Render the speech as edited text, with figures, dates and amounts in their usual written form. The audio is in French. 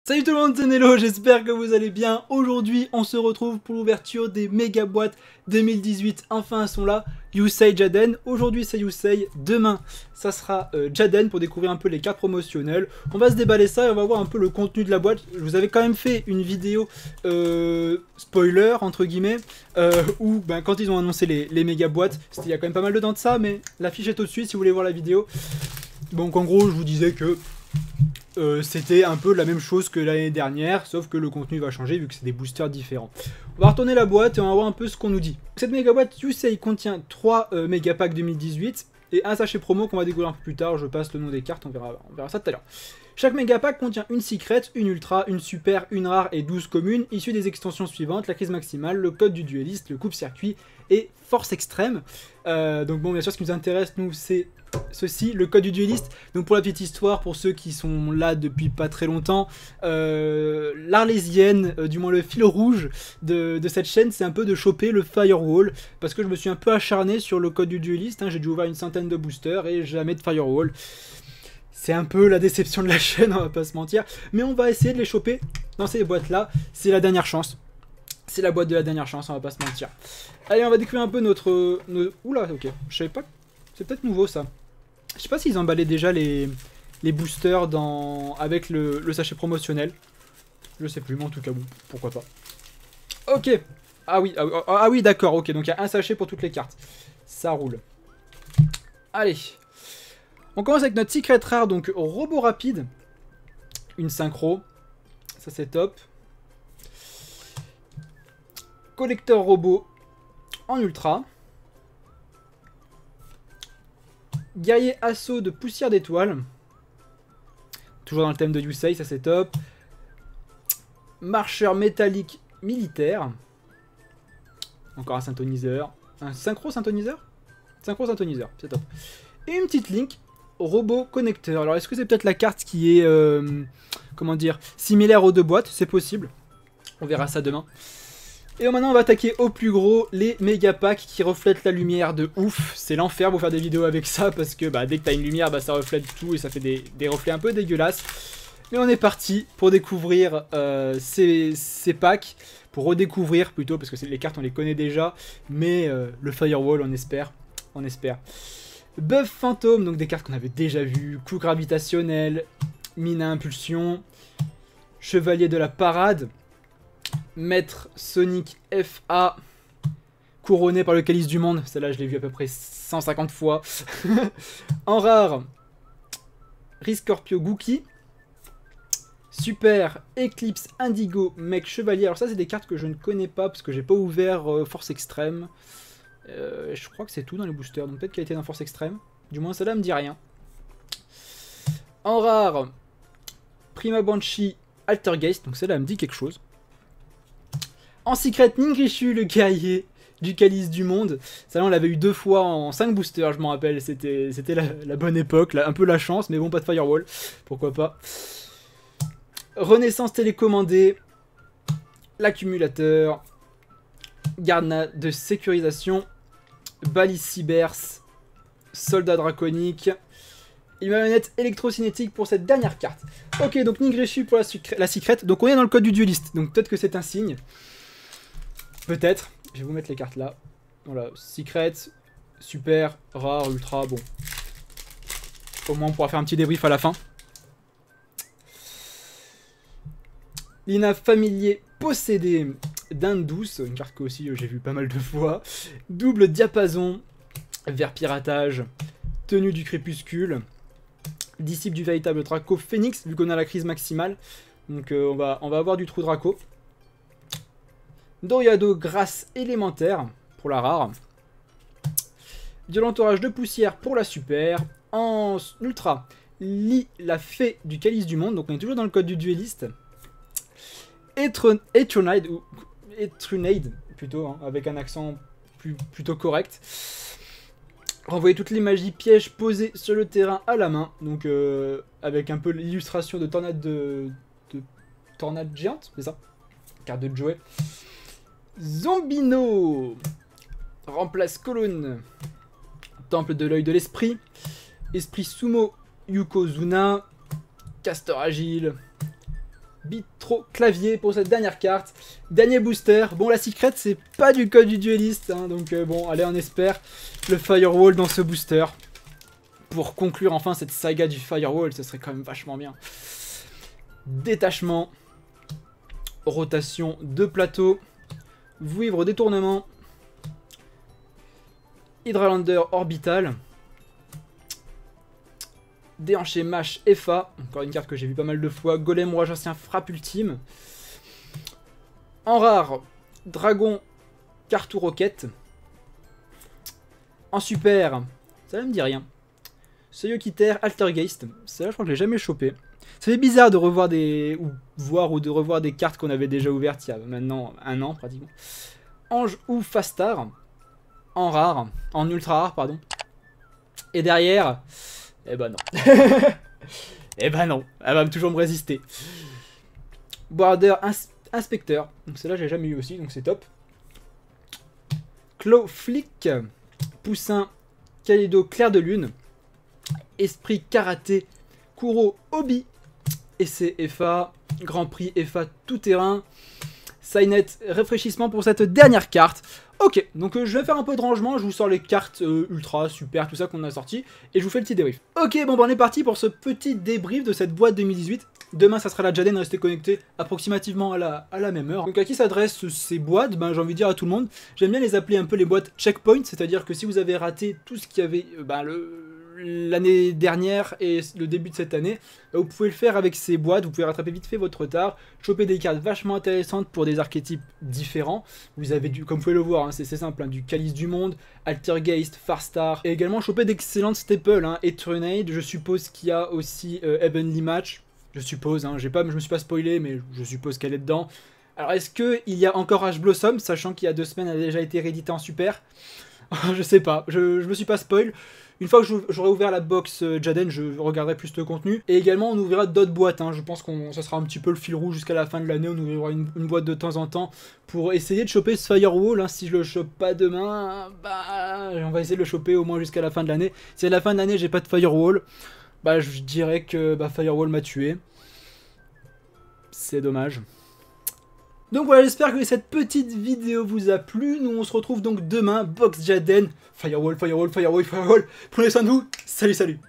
Salut tout le monde, c'est Nello, j'espère que vous allez bien. Aujourd'hui, on se retrouve pour l'ouverture des méga boîtes 2018. Enfin, elles sont là. Yusei Jaden. Aujourd'hui, c'est Yusei. Demain, ça sera Jaden pour découvrir un peu les cartes promotionnelles. On va se déballer ça et on va voir un peu le contenu de la boîte. Je vous avais quand même fait une vidéo spoiler, entre guillemets, où quand ils ont annoncé les méga boîtes, il y a quand même pas mal de temps de ça, mais l'affiche est au-dessus si vous voulez voir la vidéo. Donc en gros, je vous disais que c'était un peu la même chose que l'année dernière, sauf que le contenu va changer vu que c'est des boosters différents. On va retourner la boîte et on va voir un peu ce qu'on nous dit. Cette méga boîte Yusei contient 3 méga packs 2018 et un sachet promo qu'on va découvrir un peu plus tard. Je passe le nom des cartes, on verra ça tout à l'heure. Chaque méga pack contient une secret, une ultra, une super, une rare et 12 communes, issues des extensions suivantes: la crise maximale, le code du dueliste, le coupe-circuit et force extrême. Donc bon, bien sûr, ce qui nous intéresse, nous, c'est ceci, le code du dueliste. Donc pour la petite histoire, pour ceux qui sont là depuis pas très longtemps, l'arlésienne, du moins le fil rouge de cette chaîne, c'est un peu de choper le firewall, parce que je me suis un peu acharné sur le code du dueliste, hein. J'ai dû ouvrir une centaine de boosters et jamais de firewall. C'est un peu la déception de la chaîne, on va pas se mentir, mais on va essayer de les choper dans ces boîtes là, c'est la dernière chance. C'est la boîte de la dernière chance, on va pas se mentir. Allez, on va découvrir un peu notre... Oula, ok, je savais pas, c'est peut-être nouveau ça. Je sais pas s'ils emballaient déjà les boosters avec le sachet promotionnel. Je sais plus, mais en tout cas, bon, pourquoi pas. Ok. Ah oui, d'accord, ok. Donc il y a un sachet pour toutes les cartes. Ça roule. Allez. On commence avec notre secret rare, donc robot rapide. Une synchro. Ça c'est top. Collecteur robot en ultra. Guerrier assaut de poussière d'étoiles. Toujours dans le thème de Yusei, ça c'est top. Marcheur métallique militaire. Encore un synthoniseur. Un synchro synthoniseur? Synchro synthoniseur, c'est top. Et une petite link, robot connecteur. Alors est-ce que c'est peut-être la carte qui est, comment dire, similaire aux deux boîtes? C'est possible. On verra ça demain. Et maintenant on va attaquer au plus gros, les méga packs qui reflètent la lumière de ouf. C'est l'enfer pour faire des vidéos avec ça parce que dès que t'as une lumière, ça reflète tout et ça fait des reflets un peu dégueulasses. Mais on est parti pour découvrir ces packs, pour redécouvrir plutôt, parce que les cartes on les connaît déjà, mais le firewall on espère. Buff fantôme, donc des cartes qu'on avait déjà vues, coup gravitationnel, mine à impulsion, chevalier de la parade, Maître Sonic FA, couronné par le calice du monde. Celle-là, je l'ai vu à peu près 150 fois. En rare, Riscorpio Gookie. Super, Eclipse Indigo, Mec Chevalier. Alors ça, c'est des cartes que je ne connais pas parce que j'ai pas ouvert Force Extrême. Je crois que c'est tout dans les boosters. Donc peut-être qu'elle était dans Force Extrême. Du moins, celle-là me dit rien. En rare, Prima Banshee Altergeist. Donc celle-là me dit quelque chose. En secret, Ningrishu, le guerrier du calice du monde. Ça là, on l'avait eu 2 fois en 5 boosters, je m'en rappelle. C'était la bonne époque, un peu la chance, mais bon, pas de firewall. Pourquoi pas. Renaissance télécommandée. L'accumulateur. Garde de sécurisation. Balise-Cybers. Soldat draconique. Une marionnette électrocinétique pour cette dernière carte. Ok, donc Ningrishu pour la secret. Donc on est dans le code du dueliste. Donc peut-être que c'est un signe. Peut-être. Je vais vous mettre les cartes là. Voilà. Secret, super, rare, ultra. Bon. Au moins on pourra faire un petit débrief à la fin. Lina familier possédé d'Inde douce. Une carte que aussi j'ai vu pas mal de fois. Double diapason. Vert piratage. Tenue du crépuscule. Disciple du véritable Draco Phoenix. Vu qu'on a la crise maximale. Donc on va avoir du trou Draco. Doriado grâce élémentaire pour la rare. Violent orage de poussière pour la super. En ultra, Lee, la fée du calice du monde. Donc on est toujours dans le code du dueliste. Etronide, ou Etronide plutôt, hein, avec un accent plutôt correct. Renvoyer toutes les magies pièges posées sur le terrain à la main. Donc avec un peu l'illustration de tornade géante, c'est ça? Carte de Joey. Zombino remplace colonne. Temple de l'œil de l'esprit. Esprit sumo Yukozuna. Castor agile. Bitro Clavier pour cette dernière carte. Dernier booster. Bon, la secret, c'est pas du code du dueliste, hein, donc bon, allez, on espère le Firewall dans ce booster. Pour conclure enfin cette saga du Firewall, ce serait quand même vachement bien. Détachement. Rotation de plateau. Vouivre détournement. Hydralander orbital. Déhanché Mash FA. Encore une carte que j'ai vu pas mal de fois. Golem Roi Ancien frappe ultime. En rare, Dragon Cartou Rocket. En super, ça ne me dit rien. Seiyokiter Altergeist. Ça, je crois que je l'ai jamais chopé. Ça fait bizarre de revoir des. Ou de revoir des cartes qu'on avait déjà ouvertes il y a maintenant 1 an pratiquement. Ange ou Fastar. En rare. En ultra rare, pardon. Et derrière. Eh ben non. Eh ben non. Elle va toujours me résister. Border Inspecteur. Donc celle-là, j'ai jamais eu aussi, donc c'est top. Claw Flick. Poussin Kalido Clair de Lune. Esprit Karaté. Kuro Obi. Essai FA. Grand Prix FA tout terrain. Signet rafraîchissement pour cette dernière carte. Ok, donc je vais faire un peu de rangement, je vous sors les cartes ultra, super, tout ça qu'on a sorti, et je vous fais le petit débrief. Ok, bon, on est parti pour ce petit débrief de cette boîte 2018. Demain, ça sera la Jaden, restez connectés approximativement à la même heure. Donc à qui s'adressent ces boîtes? Ben, j'ai envie de dire à tout le monde. J'aime bien les appeler un peu les boîtes checkpoint, c'est-à-dire que si vous avez raté tout ce qu'il y avait l'année dernière et le début de cette année, vous pouvez le faire avec ces boîtes, vous pouvez rattraper vite fait votre retard, choper des cartes vachement intéressantes pour des archétypes différents. Vous avez comme vous pouvez le voir, hein, c'est simple, hein, du Calice du Monde, Altergeist, Farstar, et également choper d'excellentes staples, hein, Eternade, je suppose qu'il y a aussi Heavenly Match, je suppose, hein, je me suis pas spoilé, mais je suppose qu'elle est dedans. Alors est-ce qu'il y a encore Ash Blossom, sachant qu'il y a 2 semaines elle a déjà été rééditée en super? Je sais pas, je me suis pas spoil. Une fois que j'aurai ouvert la box Jaden, je regarderai plus le contenu. Et également, on ouvrira d'autres boîtes. Hein. Je pense que ça sera un petit peu le fil rouge jusqu'à la fin de l'année. On ouvrira une boîte de temps en temps pour essayer de choper ce Firewall. Hein. Si je le chope pas demain, bah, on va essayer de le choper au moins jusqu'à la fin de l'année. Si à la fin de l'année, j'ai pas de Firewall, bah, je dirais que Firewall m'a tué. C'est dommage. Donc voilà, j'espère que cette petite vidéo vous a plu. Nous on se retrouve donc demain, box Jaden. Firewall, Firewall, Firewall, Firewall. Prenez soin de vous. Salut, salut.